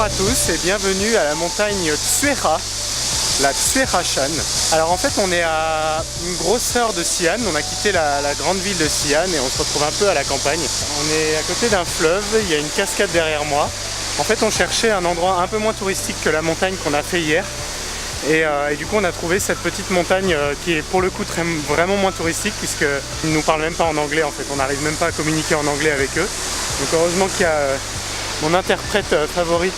à tous et bienvenue à la montagne Tsueha, la Tsueha-shan. Alors en fait on est à une grosse heure de Xi'an, on a quitté la grande ville de Xi'an et on se retrouve un peu à la campagne. On est à côté d'un fleuve, il y a une cascade derrière moi. En fait on cherchait un endroit un peu moins touristique que la montagne qu'on a fait hier. Et du coup on a trouvé cette petite montagne qui est pour le coup vraiment moins touristique puisqu'ils ne nous parlent même pas en anglais en fait, on n'arrive même pas à communiquer en anglais avec eux. Donc heureusement qu'il y a mon interprète favori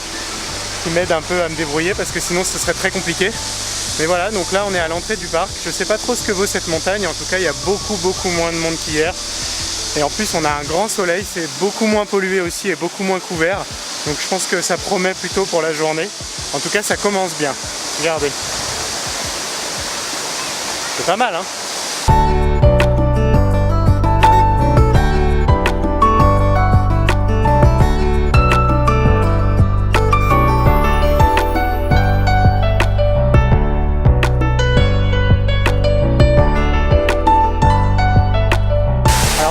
qui m'aide un peu à me débrouiller parce que sinon ce serait très compliqué. Mais voilà, donc là on est à l'entrée du parc, je sais pas trop ce que vaut cette montagne, en tout cas il y a beaucoup moins de monde qu'hier. Et en plus on a un grand soleil, c'est beaucoup moins pollué aussi et beaucoup moins couvert. Donc je pense que ça promet plutôt pour la journée. En tout cas ça commence bien. Regardez. C'est pas mal hein.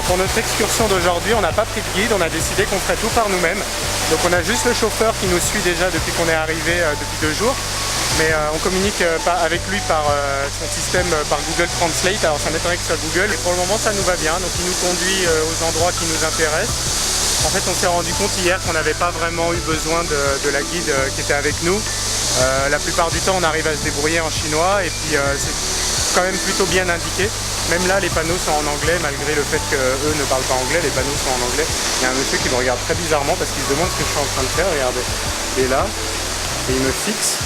Pour notre excursion d'aujourd'hui, on n'a pas pris de guide, on a décidé qu'on ferait tout par nous-mêmes. Donc on a juste le chauffeur qui nous suit déjà depuis qu'on est arrivé depuis 2 jours. Mais on communique avec lui par son système par Google Translate. Alors ça m'étonnerait que ce soit Google. Et pour le moment ça nous va bien, donc il nous conduit aux endroits qui nous intéressent. En fait on s'est rendu compte hier qu'on n'avait pas vraiment eu besoin de la guide qui était avec nous. La plupart du temps on arrive à se débrouiller en chinois et puis c'est quand même plutôt bien indiqué. Même là, les panneaux sont en anglais, malgré le fait qu'eux ne parlent pas anglais, les panneaux sont en anglais. Il y a un monsieur qui me regarde très bizarrement parce qu'il se demande ce que je suis en train de faire, regardez. Il est là, et il me fixe.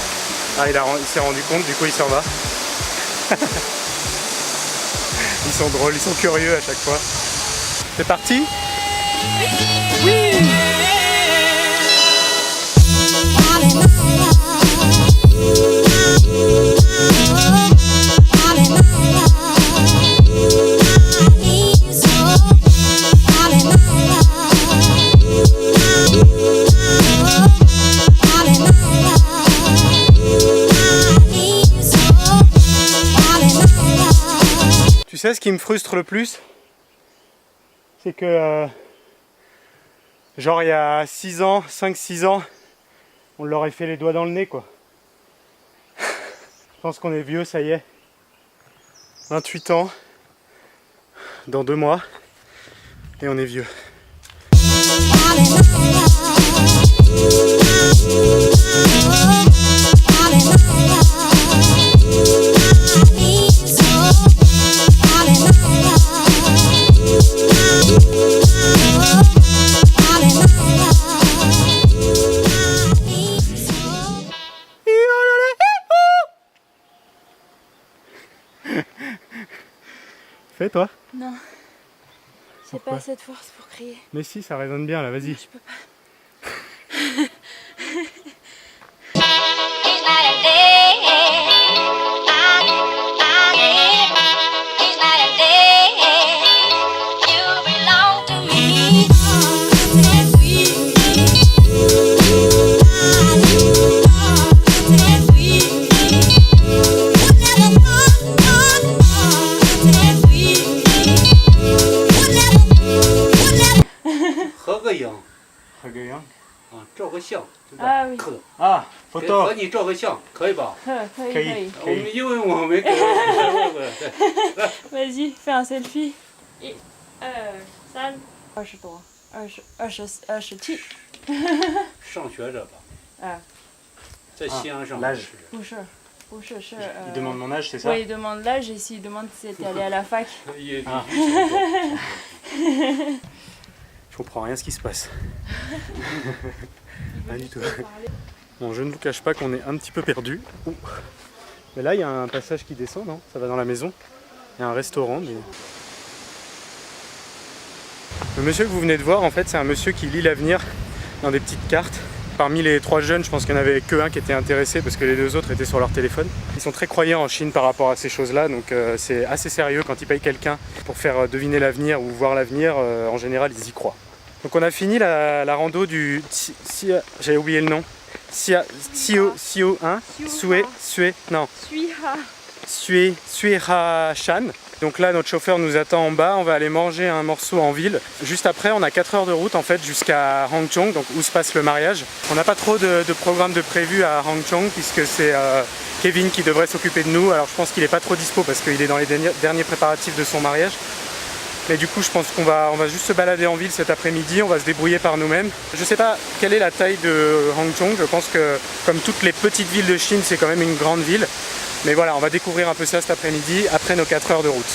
Ah, il s'est rendu compte, du coup il s'en va. Ils sont drôles, ils sont curieux à chaque fois. C'est parti? Oui! Tu sais ce qui me frustre le plus? C'est que genre il y a 6 ans, 5-6 ans, on leur aurait fait les doigts dans le nez quoi. Je pense qu'on est vieux, ça y est. 28 ans, dans 2 mois, et on est vieux. Fais toi? Non, j'ai pas assez de force pour crier. Mais si, ça résonne bien là, vas-y. Je peux pas.啊oui. Ah, photo. 和你照个相，可以吧？可以。我们因为我们没给问过，对。Vas-y, fais un selfie. 1、2、3。20多，27。上学者吧？在西安上l'âge. 不是，是。Il demande mon âge, c'est ça? Oui, il demande l'âge et s'il demande si t'es allé à la fac. Ah. Je comprends rien à ce qui se passe. Pas du tout. Bon, je ne vous cache pas qu'on est un petit peu perdu. Mais là, il y a un passage qui descend, non? Ça va dans la maison. Il y a un restaurant. Mais... Le monsieur que vous venez de voir, en fait, c'est un monsieur qui lit l'avenir dans des petites cartes. Parmi les 3 jeunes, je pense qu'il n'y en avait qu'un qui était intéressé parce que les 2 autres étaient sur leur téléphone. Ils sont très croyants en Chine par rapport à ces choses-là, donc c'est assez sérieux quand ils payent quelqu'un pour faire deviner l'avenir ou voir l'avenir. En général, ils y croient. Donc on a fini la rando du... J'avais oublié le nom. Sio 1 Sue, non. Suirachan. Donc là, notre chauffeur nous attend en bas. On va aller manger un morceau en ville. Juste après, on a 4 heures de route en fait jusqu'à Hangzhou, donc où se passe le mariage. On n'a pas trop de programme de prévu à Hangzhou puisque c'est Kevin qui devrait s'occuper de nous. Alors je pense qu'il n'est pas trop dispo parce qu'il est dans les derniers préparatifs de son mariage. Mais du coup, je pense qu'on va juste se balader en ville cet après-midi. On va se débrouiller par nous-mêmes. Je ne sais pas quelle est la taille de Hangzhou. Je pense que comme toutes les petites villes de Chine, c'est quand même une grande ville. Mais voilà, on va découvrir un peu ça cet après-midi, après nos 4 heures de route.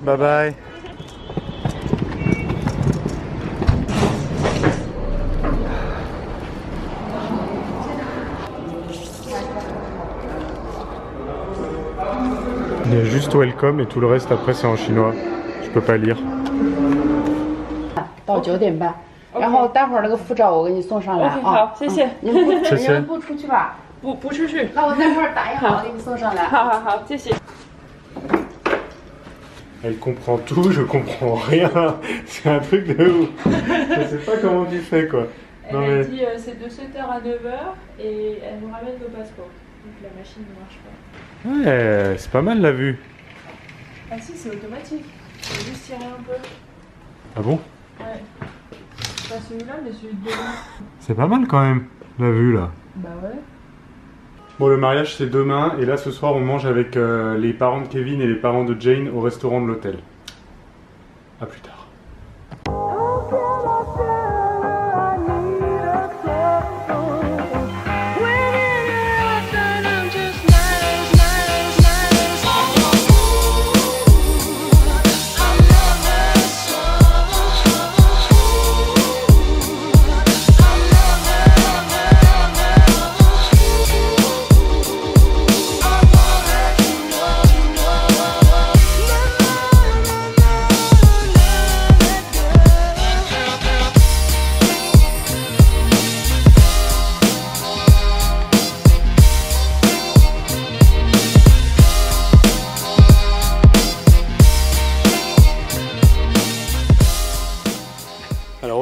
Bye bye. Il y a juste welcome et tout le reste après c'est en chinois. Je peux pas lire. 到9点半，然后待会儿那个护照我给你送上来啊。好，谢谢。你们不出去吧？不出去。那我待会儿打印好给你送上来。好，谢谢。 Elle comprend tout, je comprends rien. C'est un truc de ouf. Je sais pas comment tu fais quoi. Elle a dit c'est de 7h à 9h et elle nous ramène nos passeports. Donc la machine ne marche pas. Ouais, c'est pas mal la vue. Ah si, c'est automatique. Il faut juste tirer un peu. Ah bon? Ouais. Pas celui-là, mais celui de devant. C'est pas mal quand même, la vue là. Bah ouais. Bon, le mariage c'est demain et là ce soir on mange avec les parents de Kevin et les parents de Jane au restaurant de l'hôtel. A plus tard.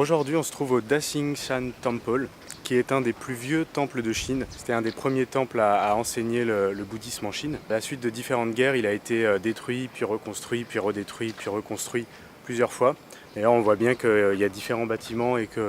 Aujourd'hui, on se trouve au Daxing-Shan Temple, qui est un des plus vieux temples de Chine. C'était un des premiers temples à enseigner le bouddhisme en Chine. À la suite de différentes guerres, il a été détruit, puis reconstruit, puis redétruit, puis reconstruit plusieurs fois. Et là, on voit bien qu'il y a différents bâtiments et qu'il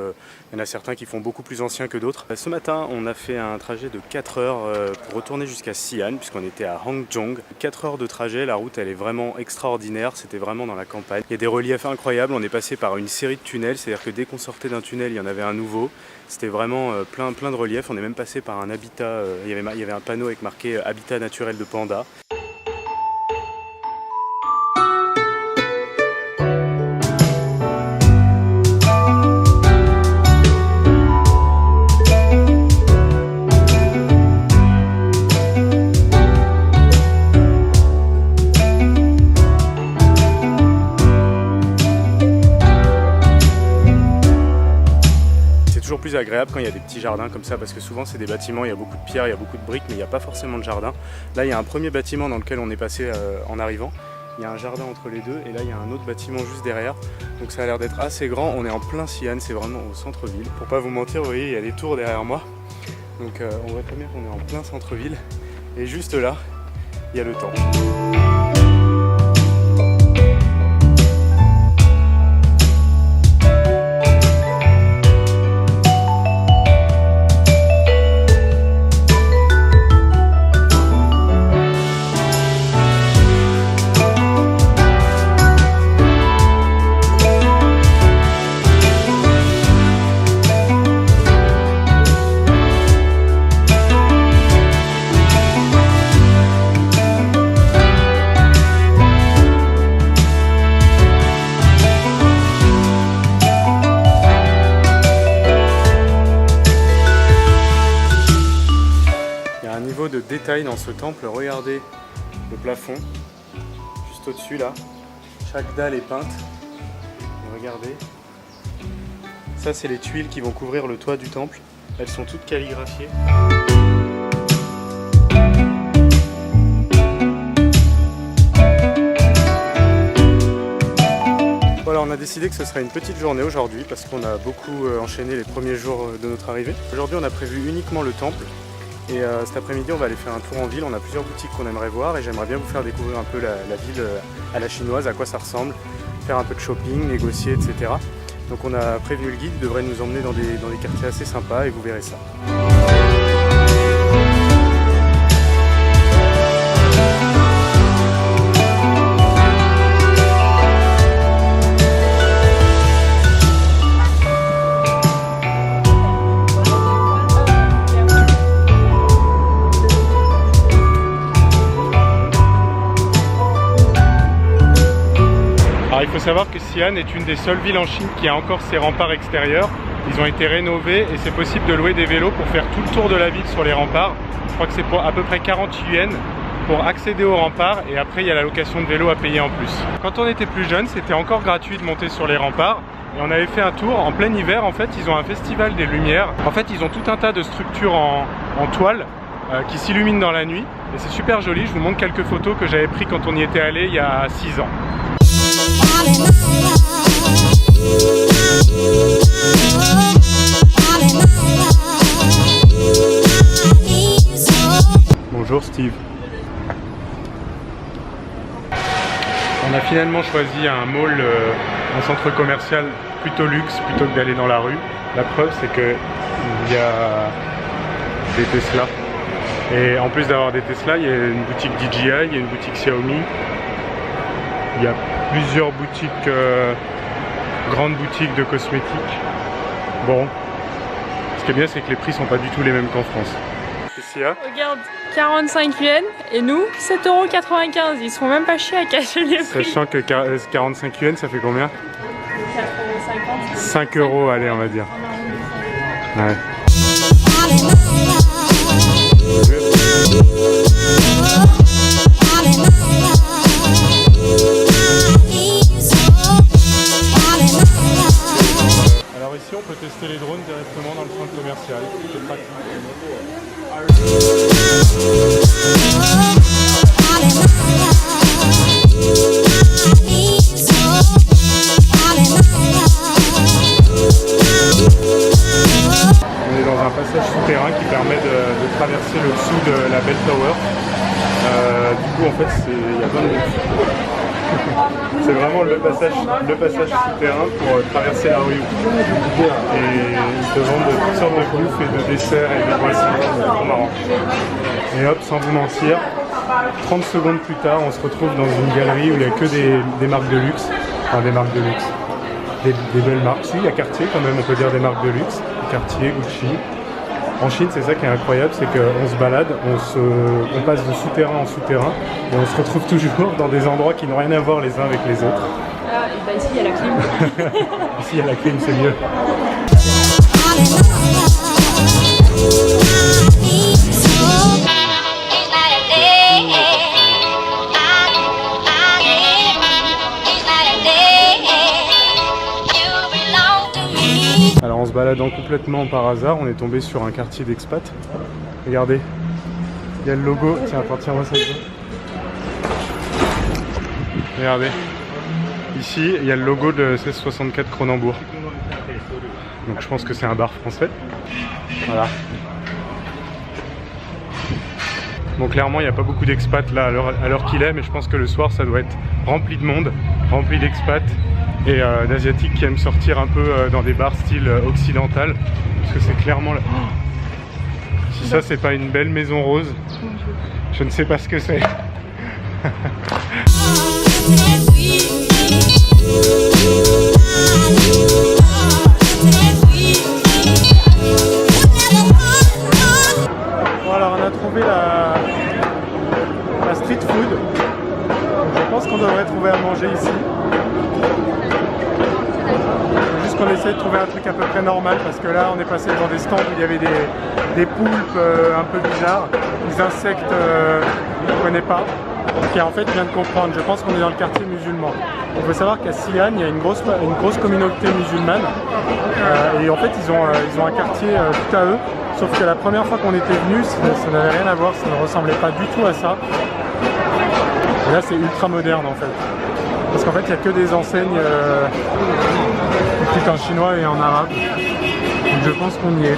y en a certains qui font beaucoup plus anciens que d'autres. Ce matin, on a fait un trajet de 4 heures pour retourner jusqu'à Xi'an, puisqu'on était à Hangzhou. 4 heures de trajet, la route elle est vraiment extraordinaire, c'était vraiment dans la campagne. Il y a des reliefs incroyables, on est passé par une série de tunnels, c'est-à-dire que dès qu'on sortait d'un tunnel, il y en avait un nouveau. C'était vraiment plein de reliefs, on est même passé par un habitat, il y avait un panneau avec marqué « Habitat naturel de panda ». Plus agréable quand il y a des petits jardins comme ça parce que souvent c'est des bâtiments, il y a beaucoup de pierres, il y a beaucoup de briques mais il n'y a pas forcément de jardin. Là il y a un premier bâtiment dans lequel on est passé en arrivant, il y a un jardin entre les deux et là il y a un autre bâtiment juste derrière, donc ça a l'air d'être assez grand. On est en plein Xi'an, c'est vraiment au centre-ville. Pour pas vous mentir, vous voyez il y a des tours derrière moi, donc on voit très bien qu'on est en plein centre-ville et juste là il y a le temple. détails dans ce temple. Regardez le plafond, juste au-dessus là. Chaque dalle est peinte. Et regardez. Ça, c'est les tuiles qui vont couvrir le toit du temple. Elles sont toutes calligraphiées. Voilà, on a décidé que ce serait une petite journée aujourd'hui parce qu'on a beaucoup enchaîné les premiers jours de notre arrivée. Aujourd'hui, on a prévu uniquement le temple. Et cet après-midi, on va aller faire un tour en ville. On a plusieurs boutiques qu'on aimerait voir et j'aimerais bien vous faire découvrir un peu la ville à la chinoise, à quoi ça ressemble, faire un peu de shopping, négocier, etc. Donc on a prévenu le guide, il devrait nous emmener dans des quartiers assez sympas et vous verrez ça. Alors il faut savoir que Xi'an est une des seules villes en Chine qui a encore ses remparts extérieurs. Ils ont été rénovés et c'est possible de louer des vélos pour faire tout le tour de la ville sur les remparts. Je crois que c'est pour à peu près 40 yuan pour accéder aux remparts et après il y a la location de vélo à payer en plus. Quand on était plus jeune, c'était encore gratuit de monter sur les remparts et on avait fait un tour en plein hiver. En fait, ils ont un festival des lumières. En fait, ils ont tout un tas de structures en toile qui s'illuminent dans la nuit et c'est super joli. Je vous montre quelques photos que j'avais prises quand on y était allé il y a 6 ans. Bonjour Steve. On a finalement choisi un mall, un centre commercial plutôt luxe plutôt que d'aller dans la rue. La preuve c'est que il y a des Tesla. Et en plus d'avoir des Tesla, il y a une boutique DJI, il y a une boutique Xiaomi. Il y a plusieurs boutiques, grandes boutiques de cosmétiques. Bon, ce qui est bien, c'est que les prix sont pas du tout les mêmes qu'en France. Regarde, 45 yuan et nous, 7,95 €. Ils se font même pas chier à cacher les prix. Sachant que 45 yuan, ça fait combien? 4,50 €. 5 €, allez, on va dire. Ouais. Alors ici on peut tester les drones directement dans le centre commercial, c'est pratique. On est dans un passage souterrain qui permet de traverser le dessous de la Bell Tower. Du coup en fait il y a plein de c'est vraiment le passage souterrain pour traverser la rue. Et ils te vendent toutes sortes de bouffe et de desserts et de boissons, c'est trop marrant. Et hop, sans vous mentir, 30 secondes plus tard, on se retrouve dans une galerie où il n'y a que des marques de luxe. Enfin des marques de luxe. Des belles marques. Si, il y a Cartier quand même, on peut dire des marques de luxe. Cartier, Gucci. En Chine, c'est ça qui est incroyable, c'est qu'on se balade, on passe de souterrain en souterrain et on se retrouve toujours dans des endroits qui n'ont rien à voir les uns avec les autres. Ah, et bah ici il y a la clim. Ici il y a la clim, c'est mieux. Alors en se baladant complètement par hasard, on est tombé sur un quartier d'expat. Regardez, il y a le logo. Tiens, tiens-moi ça. Regardez, ici il y a le logo de 1664 Cronenbourg. Donc je pense que c'est un bar français. Voilà. Bon, clairement il n'y a pas beaucoup d'expats là à l'heure qu'il est, mais je pense que le soir ça doit être rempli de monde, rempli d'expats et d'asiatiques qui aiment sortir un peu dans des bars style occidental, parce que c'est clairement là. Si ça c'est pas une belle maison rose, je ne sais pas ce que c'est. Bon, alors on a trouvé la street food. Je pense qu'on devrait trouver à manger ici. Juste qu'on essaie de trouver un truc à peu près normal, parce que là on est passé devant des stands où il y avait des des poulpes un peu bizarres, des insectes qu'on ne connaît pas. Et en fait, je viens de comprendre, je pense qu'on est dans le quartier musulman. Il faut savoir qu'à Xi'an, il y a une grosse communauté musulmane. Et en fait, ils ont un quartier tout à eux. Sauf que la première fois qu'on était venu, ça n'avait rien à voir, ça ne ressemblait pas du tout à ça. Et là, c'est ultra moderne en fait. Parce qu'en fait, il n'y a que des enseignes écrites en chinois et en arabe. Donc je pense qu'on y est.